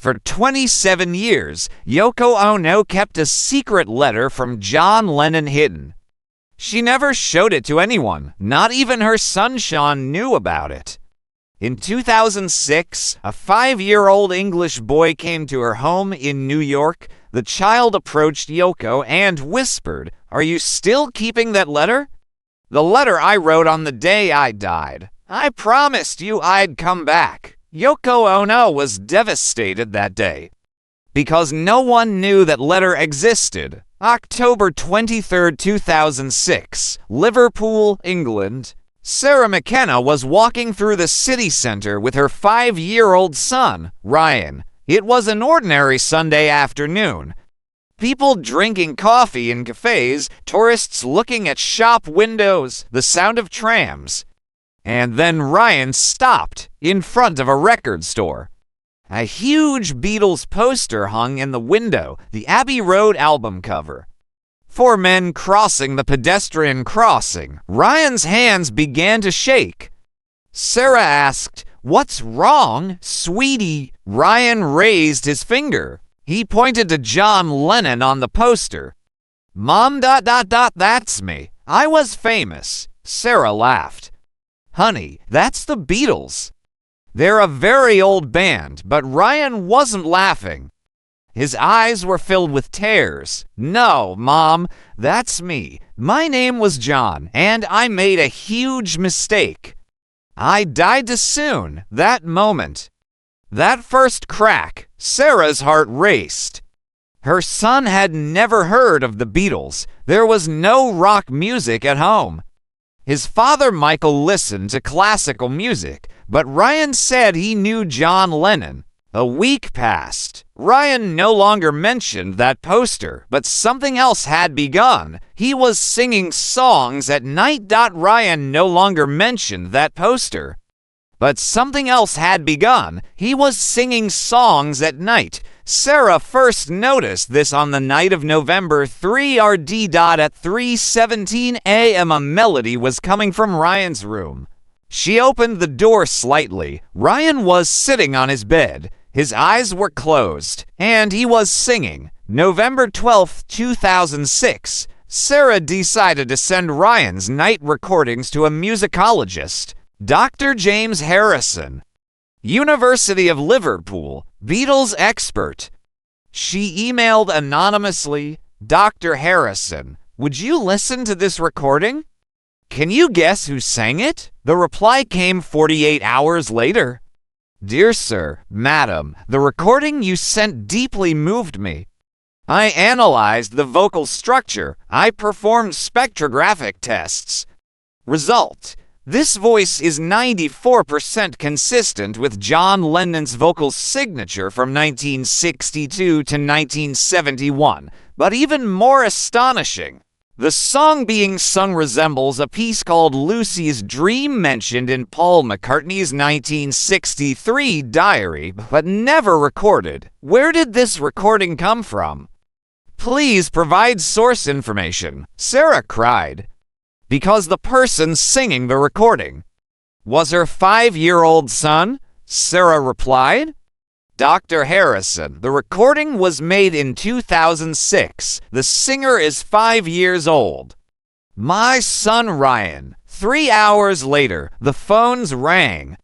For 27 years, Yoko Ono kept a secret letter from John Lennon hidden. She never showed it to anyone, not even her son Sean knew about it. In 2006, a 5-year-old English boy came to her home in New York. The child approached Yoko and whispered, "Are you still keeping that letter?" "The letter I wrote on the day I died. I promised you I'd come back." Yoko Ono was devastated that day because no one knew that letter existed. October 23, 2006, Liverpool, England. Sara McKenna was walking through the city center with her 5-year-old son, Ryan. It was an ordinary Sunday afternoon. People drinking coffee in cafes, tourists looking at shop windows, the sound of trams. And then Ryan stopped in front of a record store. A huge Beatles poster hung in the window, the Abbey Road album cover. 4 men crossing the pedestrian crossing. Ryan's hands began to shake. Sara asked, "What's wrong, sweetie?" Ryan raised his finger. He pointed to John Lennon on the poster. "Mom, that's me. I was famous." Sara laughed. "Honey, that's the Beatles. They're a very old band," but Ryan wasn't laughing. His eyes were filled with tears. "No, Mom, that's me. My name was John, and I made a huge mistake. I died too soon, that moment." That first crack, Sara's heart raced. Her son had never heard of the Beatles. There was no rock music at home. His father Michael listened to classical music, but Ryan said he knew John Lennon. A week passed. Ryan no longer mentioned that poster, but something else had begun. He was singing songs at night. Ryan no longer mentioned that poster, but something else had begun. He was singing songs at night. Sara first noticed this on the night of November 3 RD. At 3:17 a.m. a melody was coming from Ryan's room. She opened the door slightly. Ryan was sitting on his bed. His eyes were closed, and he was singing. November 12, 2006, Sara decided to send Ryan's night recordings to a musicologist, Dr. James Harrison, University of Liverpool, Beatles expert. She emailed anonymously, "Dr. Harrison, would you listen to this recording? Can you guess who sang it?" The reply came 48 hours later. "Dear Sir, Madam, the recording you sent deeply moved me. I analyzed the vocal structure. I performed spectrographic tests. Result: this voice is 94% consistent with John Lennon's vocal signature from 1962 to 1971, but even more astonishing, the song being sung resembles a piece called Lucy's Dream mentioned in Paul McCartney's 1963 diary, but never recorded. Where did this recording come from? Please provide source information," Sara cried. "Because the person singing the recording was her 5-year-old son," Sara replied. "Dr. Harrison, the recording was made in 2006. The singer is 5 years old. My son Ryan." 3 hours later, the phones rang.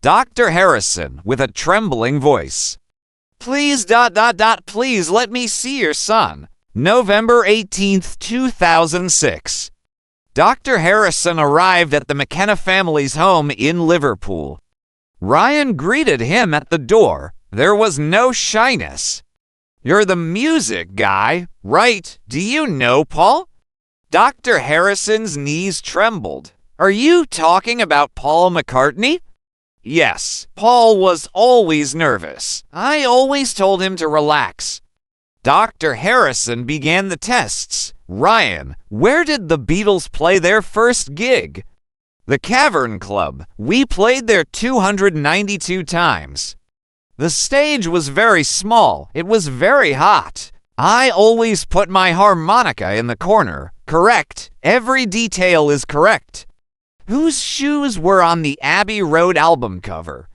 Dr. Harrison, with a trembling voice. "Please, please let me see your son." November 18, 2006. Dr. Harrison arrived at the McKenna family's home in Liverpool. Ryan greeted him at the door. There was no shyness. "You're the music guy, right? Do you know Paul?" Dr. Harrison's knees trembled. "Are you talking about Paul McCartney?" "Yes, Paul was always nervous. I always told him to relax." Dr. Harrison began the tests. "Ryan, where did the Beatles play their first gig?" "The Cavern Club. We played there 292 times. The stage was very small. It was very hot. I always put my harmonica in the corner." "Correct. Every detail is correct." "Whose shoes were on the Abbey Road album cover?"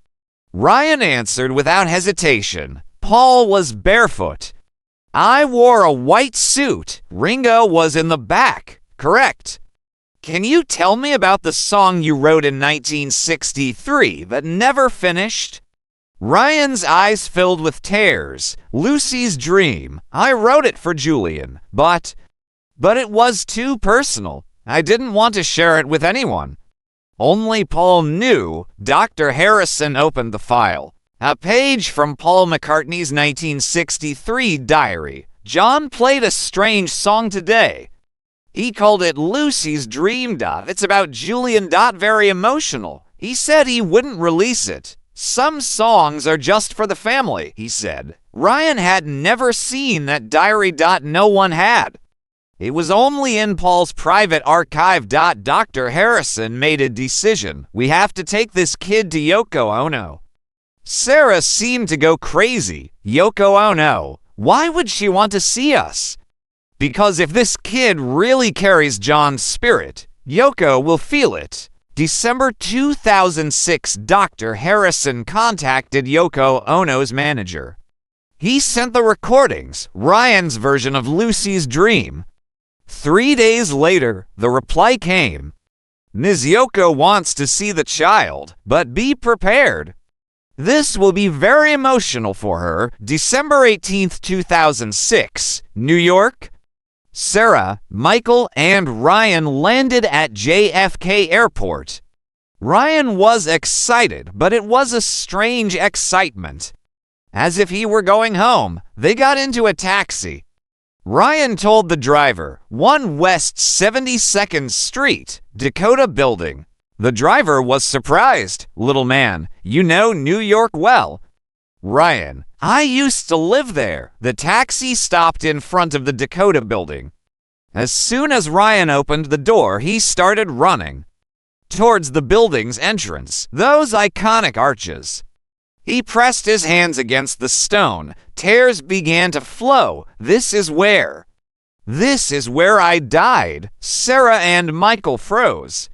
Ryan answered without hesitation, Paul was barefoot. I wore a white suit. Ringo was in the back. Correct. Can you tell me about the song you wrote in 1963 that never finished? Ryan's eyes filled with tears. Lucy's Dream. I wrote it for Julian, but it was too personal. I didn't want to share it with anyone. Only Paul knew. Dr. Harrison opened the file. A page from Paul McCartney's 1963 diary. John played a strange song today. He called it Lucy's Dream. It's about Julian. Very emotional. He said he wouldn't release it. Some songs are just for the family, he said. Ryan had never seen that diary. No one had. It was only in Paul's private archive. Dr. Harrison made a decision. We have to take this kid to Yoko Ono. Sara seemed to go crazy. Yoko Ono. Why would she want to see us? Because if this kid really carries John's spirit, Yoko will feel it. December 2006, Dr. Harrison contacted Yoko Ono's manager. He sent the recordings, Ryan's version of Lucy's Dream. 3 days later, the reply came. Ms. Yoko wants to see the child, but be prepared. This will be very emotional for her. December 18, 2006, New York. Sara, Michael, and Ryan landed at JFK Airport. Ryan was excited, but it was a strange excitement. As if he were going home, they got into a taxi. Ryan told the driver, 1 West 72nd Street, Dakota Building. The driver was surprised. Little man, you know New York well. Ryan, I used to live there. The taxi stopped in front of the Dakota Building. As soon as Ryan opened the door, he started running towards the building's entrance, those iconic arches. He pressed his hands against the stone. Tears began to flow. This is where I died. Sara and Michael froze.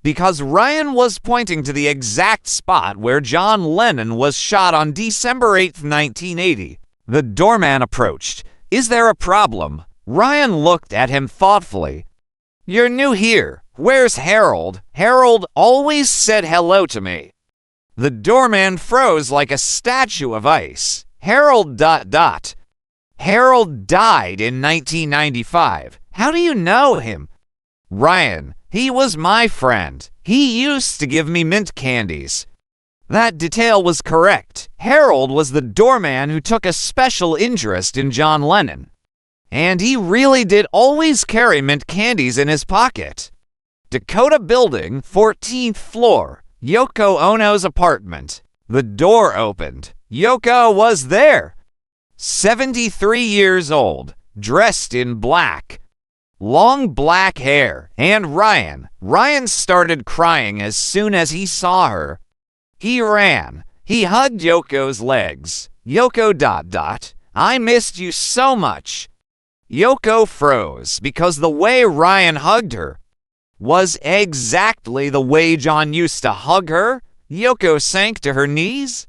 Because Ryan was pointing to the exact spot where John Lennon was shot on December 8, 1980. The doorman approached. Is there a problem? Ryan looked at him thoughtfully. You're new here. Where's Harold? Harold always said hello to me. The doorman froze like a statue of ice. Harold ... Harold died in 1995. How do you know him? Ryan, he was my friend. He used to give me mint candies. That detail was correct. Harold was the doorman who took a special interest in John Lennon. And he really did always carry mint candies in his pocket. Dakota Building, 14th floor. Yoko Ono's apartment. The door opened. Yoko was there. 73 years old, dressed in black. Long black hair. And Ryan started crying as soon as he saw her. He ran. He hugged Yoko's legs. Yoko ... I missed you so much. Yoko froze because the way Ryan hugged her was exactly the way John used to hug her. Yoko sank to her knees.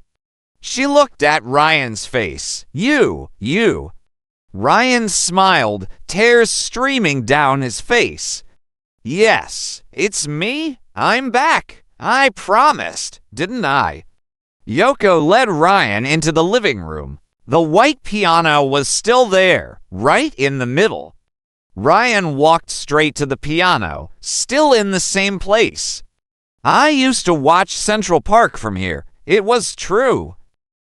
She looked at Ryan's face. You. Ryan smiled, tears streaming down his face. Yes, it's me. I'm back. I promised, didn't I? Yoko led Ryan into the living room. The white piano was still there, right in the middle. Ryan walked straight to the piano, still in the same place. I used to watch Central Park from here. It was true.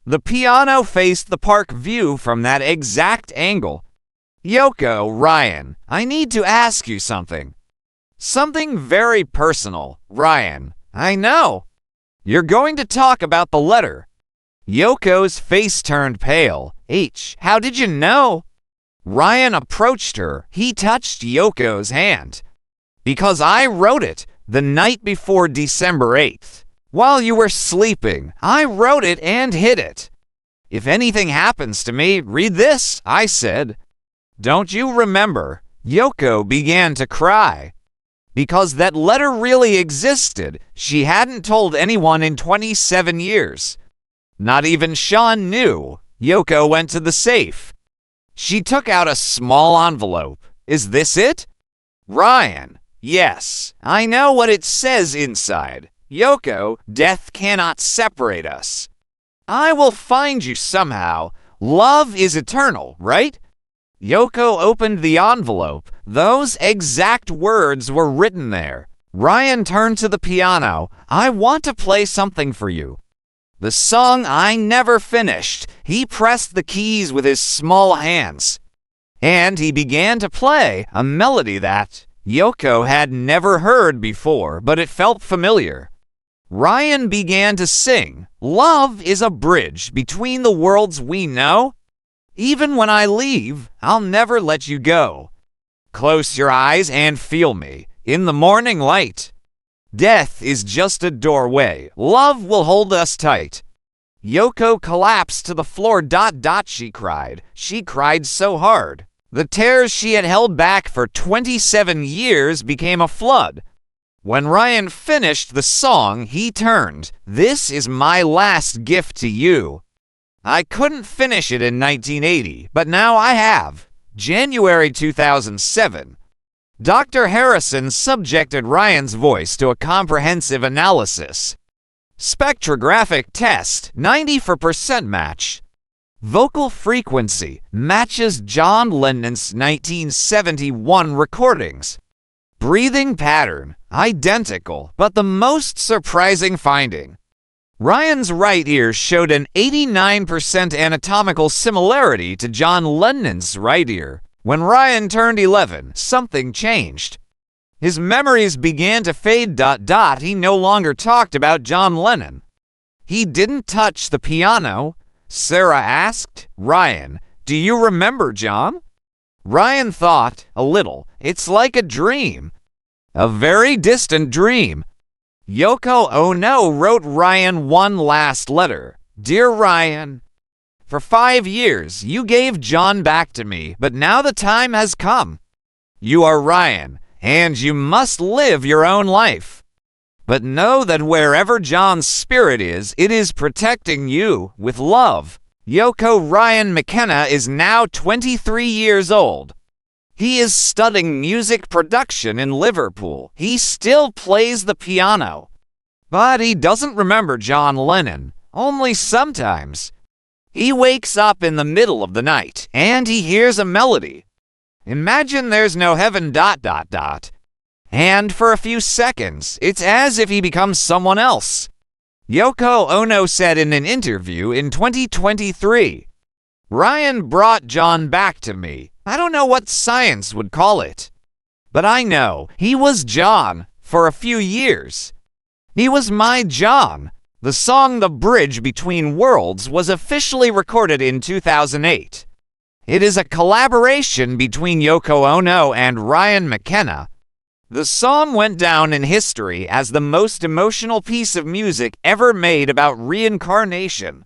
The piano faced the park view from that exact angle. Yoko, Ryan, I need to ask you something. Something very personal. Ryan, I know. You're going to talk about the letter. Yoko's face turned pale. How did you know? Ryan approached her. He touched Yoko's hand. Because I wrote it the night before December 8th. While you were sleeping, I wrote it and hid it. If anything happens to me, read this, I said. Don't you remember? Yoko began to cry. Because that letter really existed. She hadn't told anyone in 27 years. Not even Sean knew. Yoko went to the safe. She took out a small envelope. Is this it? Ryan, yes, I know what it says inside. Yoko, death cannot separate us. I will find you somehow. Love is eternal, right? Yoko opened the envelope. Those exact words were written there. Ryan turned to the piano. I want to play something for you. The song I never finished. He pressed the keys with his small hands. And he began to play a melody that Yoko had never heard before, but it felt familiar. Ryan began to sing, Love is a bridge between the worlds we know. Even when I leave, I'll never let you go. Close your eyes and feel me in the morning light. Death is just a doorway. Love will hold us tight. Yoko collapsed to the floor. She cried. She cried so hard. The tears she had held back for 27 years became a flood. When Ryan finished the song, he turned. This is my last gift to you. I couldn't finish it in 1980, but now I have. January 2007. Dr. Harrison subjected Ryan's voice to a comprehensive analysis. Spectrographic test, 94% match. Vocal frequency matches John Lennon's 1971 recordings. Breathing pattern, identical, but the most surprising finding. Ryan's right ear showed an 89% anatomical similarity to John Lennon's right ear. When Ryan turned 11, something changed. His memories began to fade. He no longer talked about John Lennon. He didn't touch the piano. Sara asked, Ryan, do you remember John? Ryan thought, a little. It's like a dream. A very distant dream. Yoko Ono wrote Ryan one last letter. Dear Ryan, for 5 years you gave John back to me, but now the time has come. You are Ryan, and you must live your own life. But know that wherever John's spirit is, it is protecting you with love. Yoko. Ryan McKenna is now 23 years old. He is studying music production in Liverpool. He still plays the piano. But he doesn't remember John Lennon, only sometimes. He wakes up in the middle of the night, and he hears a melody. Imagine there's no heaven. And for a few seconds, it's as if he becomes someone else. Yoko Ono said in an interview in 2023, Ryan brought John back to me. I don't know what science would call it. But I know he was John for a few years. He was my John. The song The Bridge Between Worlds was officially recorded in 2008. It is a collaboration between Yoko Ono and Ryan McKenna. The song went down in history as the most emotional piece of music ever made about reincarnation.